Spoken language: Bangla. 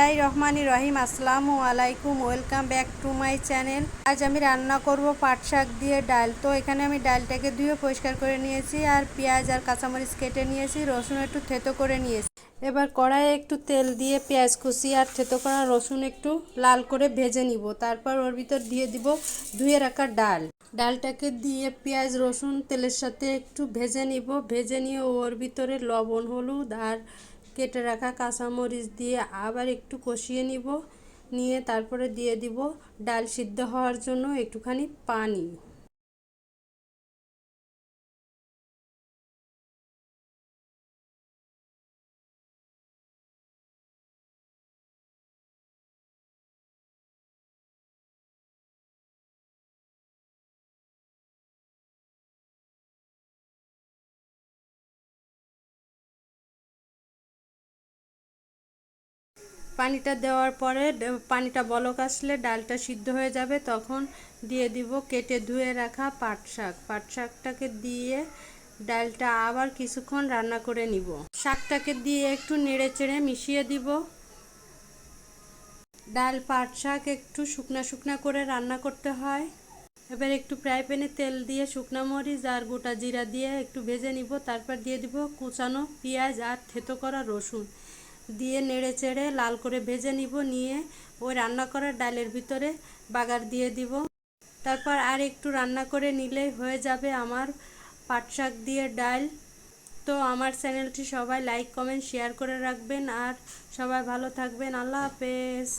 বিসমিল্লাহির রহমানির রহিম। আসসালামু আলাইকুম, welcome back to my channel. আজ আমি রান্না করব পাট শাক দিয়ে ডাল। তো এখানে আমি ডালটাকে ধুয়ে পরিষ্কার করে নিয়েছি, আর পেঁয়াজ আর কাঁচামরিচ কেটে নিয়েছি, রসুন একটু থেতো করে নিয়েছি। এবার কড়াইয়ে একটু তেল দিয়ে পেঁয়াজ কুচি আর থেতো করা রসুন একটু লাল করে ভেজে নিব। তারপর ওর ভিতর দিয়ে দিব ধুয়ে রাখা ডাল। ডালটাকে দিয়ে পেঁয়াজ রসুন তেলের সাথে একটু ভেজে নিব। ভেজে নিয়ে ওর ভিতরে লবণ হলুদ আর কেটে রাখা কাঁচামরিচ দিয়ে আবার একটু কষিয়ে নিব। নিয়ে তারপরে দিয়ে দিব ডাল সিদ্ধ হওয়ার জন্য একটুখানি পানি। পানিটা দেওয়ার পরে পানিটা বলক আসলে ডালটা সিদ্ধ হয়ে যাবে, তখন দিয়ে দিব কেটে ধুয়ে রাখা পাট শাক। পাট শাকটাকে দিয়ে ডালটা আবার কিছুক্ষণ রান্না করে নিব। শাকটাকে দিয়ে একটু নেড়ে চেড়ে মিশিয়ে দিব। ডাল পাট শাক একটু শুকনা শুকনা করে রান্না করতে হয়। এবার একটু ফ্রাই প্যানে তেল দিয়ে শুকনা মরিচ আর গোটা জিরা দিয়ে একটু ভেজে নিব। তারপর দিয়ে দিব কুচানো পেঁয়াজ আর থেতো করা রসুন দিয়ে নেড়ে চেড়ে লাল করে ভেজে নিব। নিয়ে ওই রান্না করা ডালের ভিতরে বাগার দিয়ে দিব। তারপর আর একটু রান্না করে নিলেই হয়ে যাবে আমার পাট শাক দিয়ে ডাল। তো আমার চ্যানেলটি সবাই লাইক কমেন্ট শেয়ার করে রাখবেন, আর সবাই ভালো থাকবেন। আল্লাহ হাফেজ।